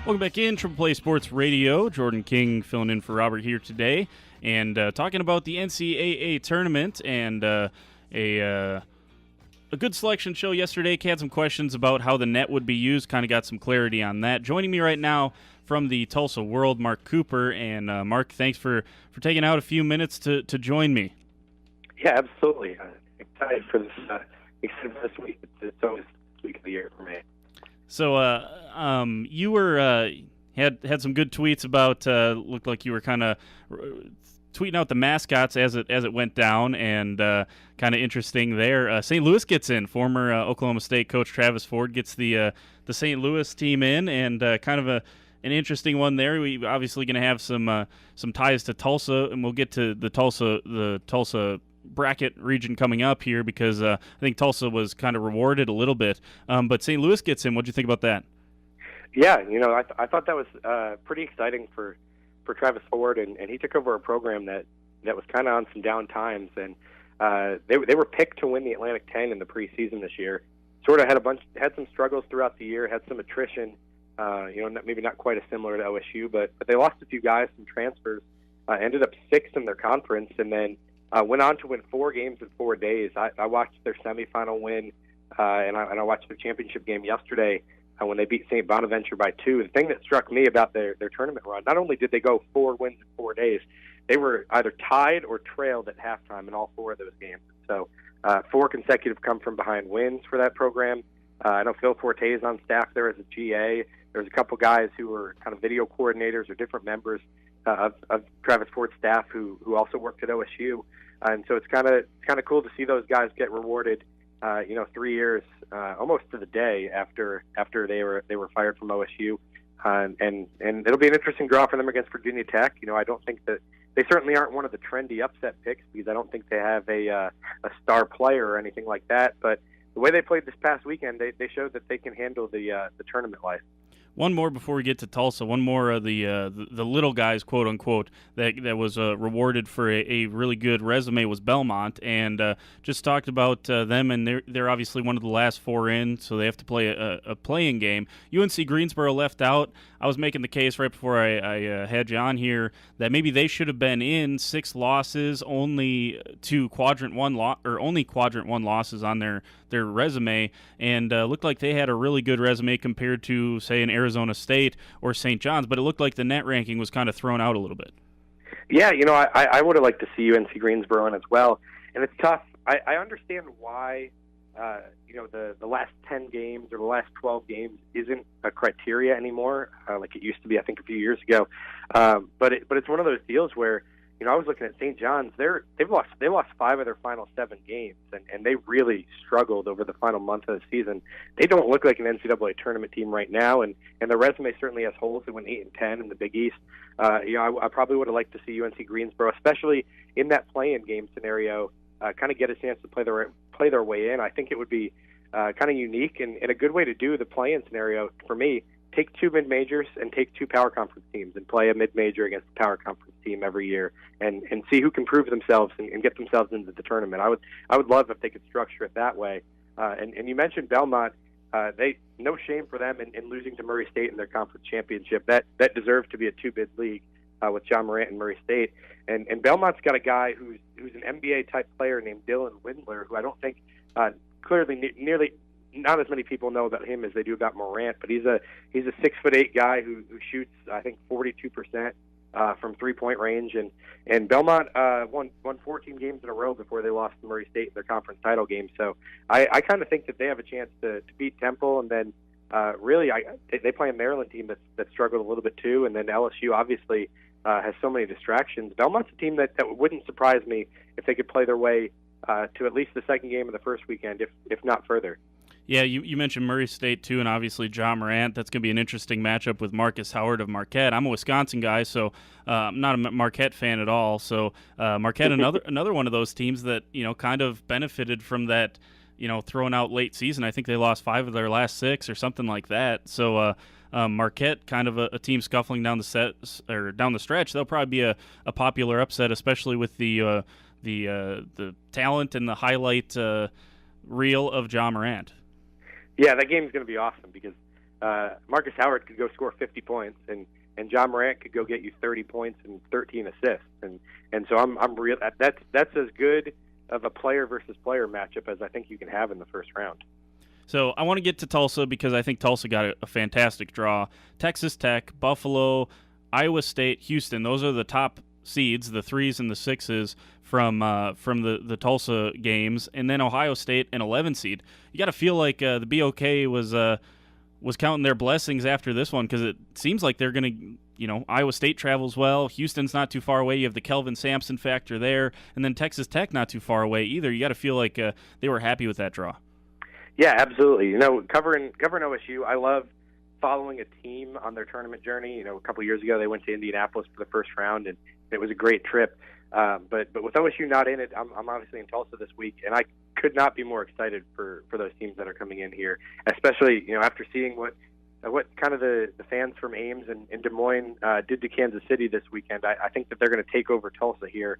Welcome back in, Triple Play Sports Radio. Jordan King filling in for Robert here today, and talking about the NCAA tournament and a good selection show yesterday. Had some questions about how the net would be used, kind of got some clarity on that. Joining me right now from the Tulsa World, Mark Cooper. And Mark, thanks for taking out a few minutes to join me. Yeah, absolutely. Excited for this week. It's always this week of the year for me. So you were had some good tweets about looked like you were kind of tweeting out the mascots as it went down, and kind of interesting there. St. Louis gets in. Former Oklahoma State coach Travis Ford gets the St. Louis team in, and kind of an interesting one there. We obviously going to have some ties to Tulsa, and we'll get to the Tulsa bracket region coming up here, because I think Tulsa was kind of rewarded a little bit. But St. Louis gets in. What'd you think about that? Yeah, I thought that was pretty exciting for Travis Ford, and he took over a program that was kind of on some down times, and they were picked to win the Atlantic 10 in the preseason this year. Sort of had some struggles throughout the year, had some attrition. Maybe not quite as similar to OSU, but they lost a few guys, some transfers. Ended up 6th in their conference, and then went on to win 4 games in 4 days. I watched their semifinal win, and I watched their championship game yesterday when they beat St. Bonaventure by 2. The thing that struck me about their tournament run, not only did they go 4 wins in 4 days, they were either tied or trailed at halftime in all 4 of those games. So 4 consecutive come-from-behind wins for that program. I know Phil Forte is on staff there as a GA. There's a couple guys who were kind of video coordinators or different members of Travis Ford's staff who also worked at OSU. And so it's kind of cool to see those guys get rewarded, 3 years almost to the day after they were fired from OSU, and it'll be an interesting draw for them against Virginia Tech. I don't think that they certainly aren't one of the trendy upset picks, because I don't think they have a star player or anything like that. But the way they played this past weekend, they showed that they can handle the tournament life. One more before we get to Tulsa. One more of the little guys, quote unquote, that was rewarded for a really good resume was Belmont, and just talked about them, and they're obviously one of the last 4 in, so they have to play a playing game. UNC Greensboro left out. I was making the case right before I had you on here that maybe they should have been in. 6 losses, only 2 quadrant one losses on their resume, and looked like they had a really good resume compared to, say, an Arizona State or St. John's, but it looked like the net ranking was kind of thrown out a little bit. Yeah, I would have liked to see UNC Greensboro in as well, and it's tough. I understand why the last 10 games or the last 12 games isn't a criteria anymore, like it used to be, I think, a few years ago. But it's one of those deals where, I was looking at St. John's. They lost 5 of their final 7 games, and they really struggled over the final month of the season. They don't look like an NCAA tournament team right now, and their resume certainly has holes. They went 8-10 in the Big East. I probably would have liked to see UNC Greensboro, especially in that play-in game scenario, kind of get a chance to play their way in. I think it would be kind of unique and a good way to do the play-in scenario for me. Take 2 mid-majors and take 2 power conference teams and play a mid-major against a power conference team every year and see who can prove themselves and get themselves into the tournament. I would love if they could structure it that way. And you mentioned Belmont. No shame for them in losing to Murray State in their conference championship. That deserved to be a 2-bid league with John Morant and Murray State. And Belmont's got a guy who's an NBA-type player named Dylan Windler, who I don't think clearly nearly not as many people know about him as they do about Morant, but he's a 6'8" guy who shoots, I think, 42% from 3-point range, and Belmont won 14 games in a row before they lost to Murray State in their conference title game. So I kind of think that they have a chance to beat Temple, and then they play a Maryland team that struggled a little bit too, and then LSU obviously has so many distractions. Belmont's a team that wouldn't surprise me if they could play their way to at least the second game of the first weekend, if not further. Yeah, you mentioned Murray State, too, and obviously John Morant. That's going to be an interesting matchup with Marcus Howard of Marquette. I'm a Wisconsin guy, so I'm not a Marquette fan at all. So Marquette, another one of those teams that, kind of benefited from that, throwing out late season. I think they lost 5 of their last 6 or something like that. So Marquette, kind of a team scuffling down the stretch. They'll probably be a popular upset, especially with the talent and the highlight reel of John Morant. Yeah, that game's going to be awesome because Marcus Howard could go score 50 points, and John Morant could go get you 30 points and 13 assists, and so I'm real. That's as good of a player versus player matchup as I think you can have in the first round. So I want to get to Tulsa because I think Tulsa got a fantastic draw. Texas Tech, Buffalo, Iowa State, Houston. Those are the top seeds, the 3s and the 6s from the Tulsa games, and then Ohio State, an 11 seed. You got to feel like the BOK was counting their blessings after this one, because it seems like they're going to, Iowa State travels well. Houston's not too far away. You have the Kelvin Sampson factor there, and then Texas Tech not too far away either. You got to feel like they were happy with that draw. Yeah, absolutely. Covering OSU, I love following a team on their tournament journey. A couple years ago they went to Indianapolis for the first round, and it was a great trip. But with OSU not in it, I'm obviously in Tulsa this week, and I could not be more excited for those teams that are coming in here, especially after seeing what kind of the fans from Ames and Des Moines did to Kansas City this weekend. I think that they're going to take over Tulsa here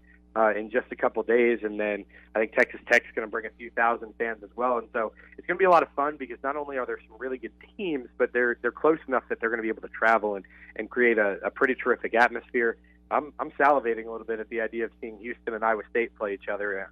in just a couple days, and then I think Texas Tech's going to bring a few thousand fans as well. And so it's going to be a lot of fun, because not only are there some really good teams, but they're close enough that they're going to be able to travel and create a pretty terrific atmosphere. I'm salivating a little bit at the idea of seeing Houston and Iowa State play each other.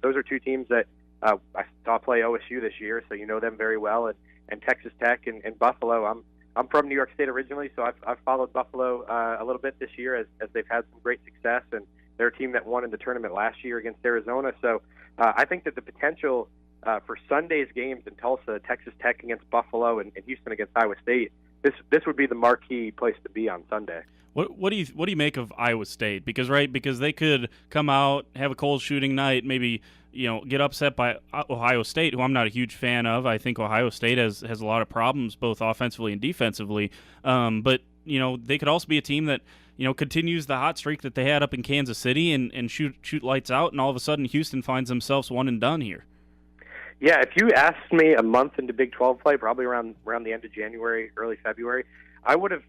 Those are two teams that I saw play OSU this year, so you know them very well. And Texas Tech and Buffalo. I'm from New York State originally, so I've followed Buffalo a little bit this year as they've had some great success, and they're a team that won in the tournament last year against Arizona. So I think that the potential for Sunday's games in Tulsa, Texas Tech against Buffalo and Houston against Iowa State, this would be the marquee place to be on Sunday. What do you make of Iowa State? Because they could come out, have a cold shooting night, maybe get upset by Ohio State, who I'm not a huge fan of. I think Ohio State has a lot of problems both offensively and defensively. But they could also be a team that continues the hot streak that they had up in Kansas City and shoot lights out, and all of a sudden Houston finds themselves one and done here. Yeah, if you asked me a month into Big 12 play, probably around the end of January, early February, I would have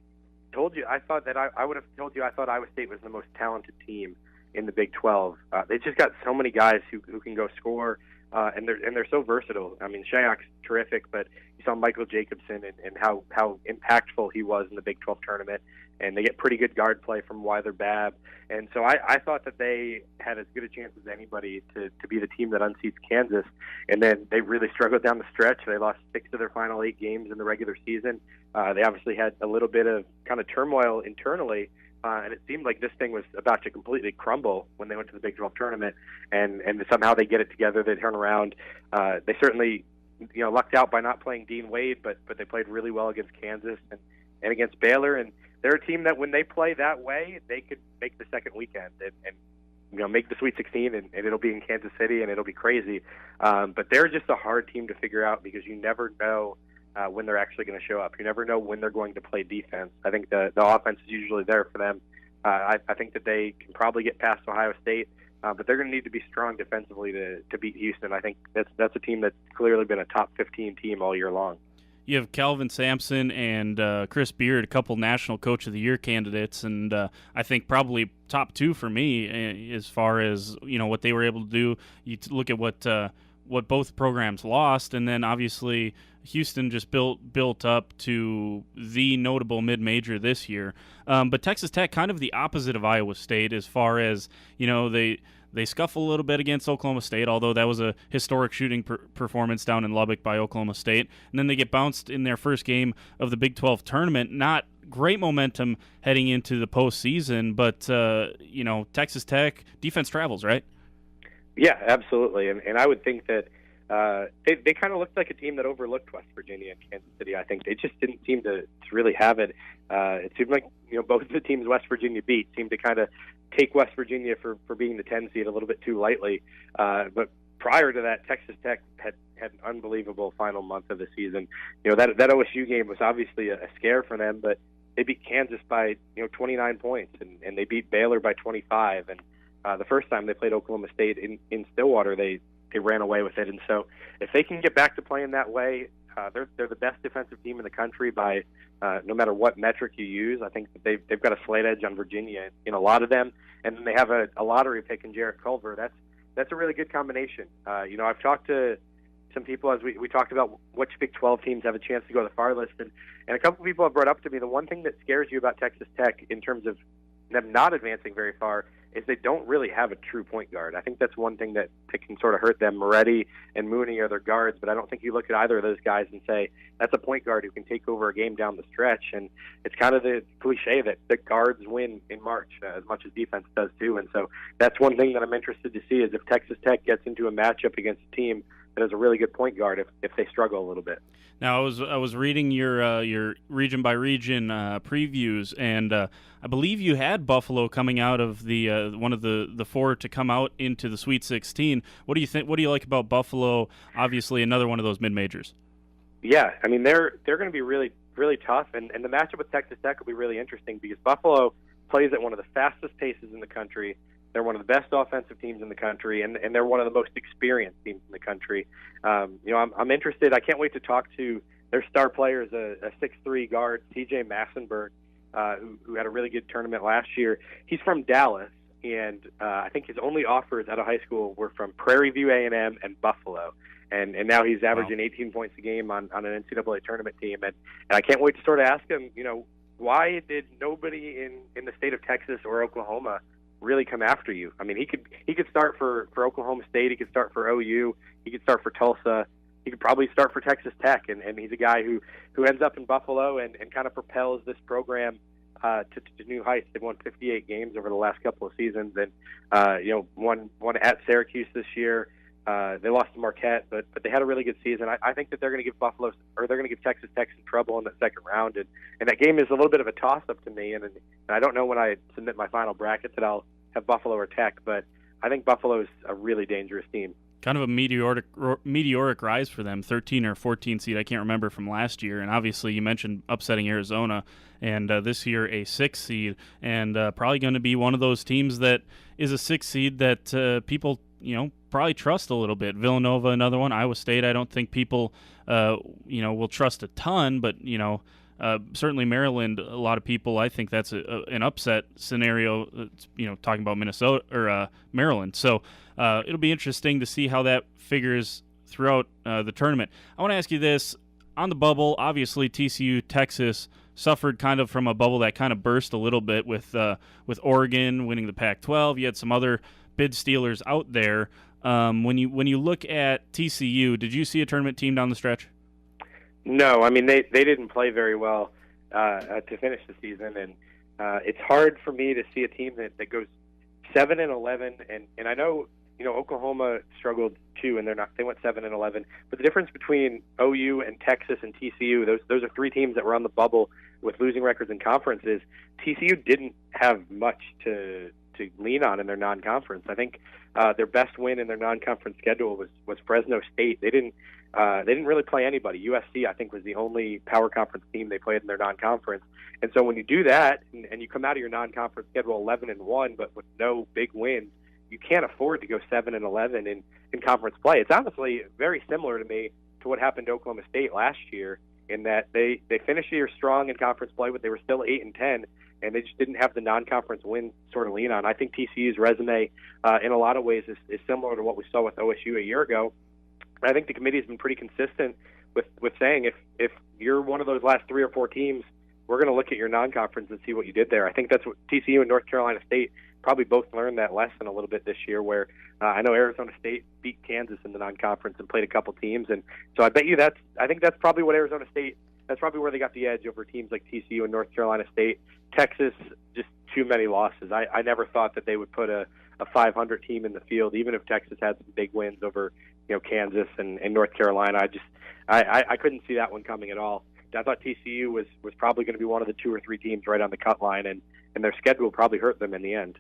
told you. I thought Iowa State was the most talented team in the Big 12. They just got so many guys who can go score, and they're so versatile. I mean, Shayok's terrific, but you saw Michael Jacobson and how impactful he was in the Big 12 tournament, and they get pretty good guard play from Weiler Babb. And so I thought that they had as good a chance as anybody to be the team that unseats Kansas. And then they really struggled down the stretch. They lost 6 of their final 8 games in the regular season. They obviously had a little bit of kind of turmoil internally, and it seemed like this thing was about to completely crumble when they went to the Big 12 tournament. And somehow they get it together. They turn around. They certainly lucked out by not playing Dean Wade, but they played really well against Kansas and against Baylor. And they're a team that when they play that way, they could make the second weekend and make the Sweet 16, and it'll be in Kansas City, and it'll be crazy. But they're just a hard team to figure out, because you never know when they're actually going to show up. You never know when they're going to play defense. I think the offense is usually there for them. I think that they can probably get past Ohio State, but they're going to need to be strong defensively to beat Houston. I think that's a team that's clearly been a top 15 team all year long. You have Kelvin Sampson and Chris Beard, a couple National Coach of the Year candidates, and I think probably top 2 for me as far as what they were able to do. You look at what both programs lost, and then obviously Houston just built up to the notable mid-major this year. But Texas Tech, kind of the opposite of Iowa State as far as they scuffle a little bit against Oklahoma State, although that was a historic shooting performance down in Lubbock by Oklahoma State. And then they get bounced in their first game of the Big 12 tournament. Not great momentum heading into the postseason, but, Texas Tech, defense travels, right? Yeah, absolutely. And I would think that they kind of looked like a team that overlooked West Virginia and Kansas City. I think they just didn't seem to really have it. It seemed like both of the teams West Virginia beat seemed to kind of take West Virginia for being the 10 seed a little bit too lightly. But prior to that, Texas Tech had an unbelievable final month of the season. That OSU game was obviously a scare for them, but they beat Kansas by 29 points, and they beat Baylor by 25. And the first time they played Oklahoma State in Stillwater, they ran away with it. And so if they can get back to playing that way, they're the best defensive team in the country by no matter what metric you use. I think that they've got a slight edge on Virginia in a lot of them, and then they have a lottery pick in Jarrett Culver. That's a really good combination. I've talked to some people, as we talked about which Big 12 teams have a chance to go the farthest, and a couple people have brought up to me the one thing that scares you about Texas Tech in terms of them not advancing very far is they don't really have a true point guard. I think that's one thing that can sort of hurt them. Moretti and Mooney are their guards, but I don't think you look at either of those guys and say that's a point guard who can take over a game down the stretch. And it's kind of the cliche that the guards win in March as much as defense does too. And so that's one thing that I'm interested to see is if Texas Tech gets into a matchup against a team that has a really good point guard if they struggle a little bit. Now, I was reading your region by region previews, and I believe you had Buffalo coming out of the one of the four to come out into the Sweet 16. What do you think? What do you like about Buffalo? Obviously, another one of those mid majors. Yeah, I mean they're going to be really tough, and the matchup with Texas Tech will be really interesting because Buffalo plays at one of the fastest paces in the country. They're one of the best offensive teams in the country, and they're one of the most experienced teams in the country. I'm interested. I can't wait to talk to their star players, a 6'3" guard, TJ Massenberg, who had a really good tournament last year. He's from Dallas, and I think his only offers out of high school were from Prairie View A&M and Buffalo. And now he's averaging 18 points a game on an NCAA tournament team. And I can't wait to sort of ask him, why did nobody in the state of Texas or Oklahoma really come after you? I mean, he could start for Oklahoma State. He could start for OU. He could start for Tulsa. He could probably start for Texas Tech. And he's a guy who ends up in Buffalo and kind of propels this program to new heights. They've won 58 games over the last couple of seasons, and one at Syracuse this year. They lost to Marquette, but they had a really good season. I think that they're going to give Texas Tech some trouble in the second round, and that game is a little bit of a toss-up to me. And I don't know when I submit my final bracket that I'll have Buffalo or Tech, but I think Buffalo is a really dangerous team. Kind of a meteoric rise for them, 13 or 14 seed, I can't remember, from last year. And obviously you mentioned upsetting Arizona, and this year a 6 seed, and probably going to be one of those teams that is a 6 seed that people probably trust a little bit. Villanova, another one. Iowa State, I don't think people will trust a ton, but certainly Maryland, a lot of people, I think that's an upset scenario, talking about Minnesota or Maryland. So it'll be interesting to see how that figures throughout the tournament. I want to ask you this. On the bubble, obviously TCU, Texas suffered kind of from a bubble that kind of burst a little bit with Oregon winning the Pac-12. You had some other bid stealers out there. When you look at TCU, did you see a tournament team down the stretch? No, I mean they didn't play very well to finish the season, and it's hard for me to see a team that goes 7-11, and I know Oklahoma struggled too, and they went 7-11. But the difference between OU and Texas and TCU, those are three teams that were on the bubble with losing records in conferences. TCU didn't have much to lean on in their non-conference. I think their best win in their non-conference schedule was Fresno State. They didn't really play anybody. USC, I think, was the only power conference team they played in their non-conference. And so when you do that and you come out of your non-conference schedule 11-1, but with no big wins, you can't afford to go 7-11 in conference play. It's honestly very similar to me to what happened to Oklahoma State last year, in that they finished the year strong in conference play, but they were still 8-10. And they just didn't have the non-conference win sort of lean on. I think TCU's resume, in a lot of ways, is similar to what we saw with OSU a year ago. I think the committee has been pretty consistent with saying if you're one of those last 3 or 4 teams, we're going to look at your non-conference and see what you did there. I think that's what TCU and North Carolina State probably both learned that lesson a little bit this year, where I know Arizona State beat Kansas in the non-conference and played a couple teams. And so I bet you I think that's probably what Arizona State, that's probably where they got the edge over teams like TCU and North Carolina State. Texas, just too many losses. I never thought that they would put a 500 team in the field, even if Texas had some big wins over Kansas and North Carolina. I couldn't see that one coming at all. I thought TCU was probably going to be one of the 2 or 3 teams right on the cut line, and their schedule probably hurt them in the end.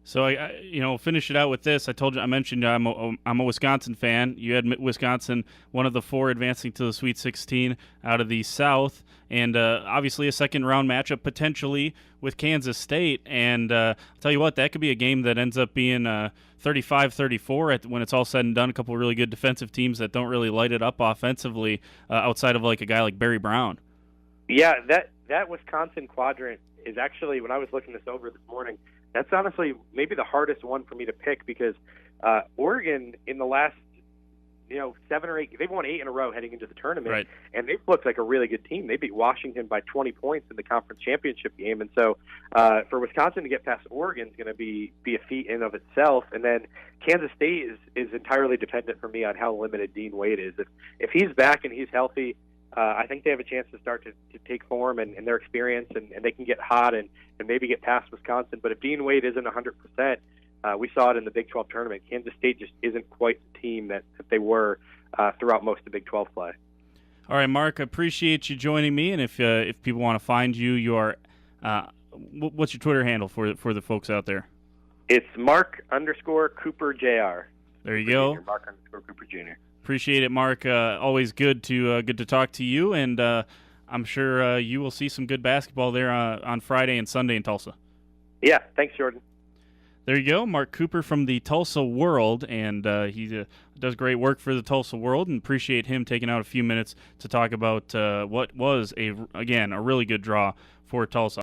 So I finish it out with this. I mentioned I'm a Wisconsin fan. You had Wisconsin, one of the 4 advancing to the Sweet 16 out of the South, and obviously a second round matchup potentially with Kansas State. And I'll tell you what, that could be a game that ends up being 35-34 when it's all said and done. A couple of really good defensive teams that don't really light it up offensively outside of like a guy like Barry Brown. Yeah, that Wisconsin quadrant is actually, when I was looking this over this morning, that's honestly maybe the hardest one for me to pick, because Oregon in the last 7 or 8. They've won 8 in a row heading into the tournament, Right. and they've looked like a really good team. They beat Washington by 20 points in the conference championship game, and so for Wisconsin to get past Oregon is going to be a feat in of itself. And then Kansas State is entirely dependent for me on how limited Dean Wade is. If he's back and he's healthy, I think they have a chance to start to take form and their experience, and they can get hot and maybe get past Wisconsin. But if Dean Wade isn't 100%, we saw it in the Big 12 tournament. Kansas State just isn't quite the team that they were throughout most of Big 12 play. All right, Mark, I appreciate you joining me. And if people want to find you, you are what's your Twitter handle for the folks out there? It's Mark_Cooper Jr. There you go. Mark_Cooper Jr. Appreciate it, Mark. Always good to talk to you, and I'm sure you will see some good basketball there on Friday and Sunday in Tulsa. Yeah, thanks, Jordan. There you go, Mark Cooper from the Tulsa World, and he does great work for the Tulsa World, and appreciate him taking out a few minutes to talk about what was, a really good draw for Tulsa.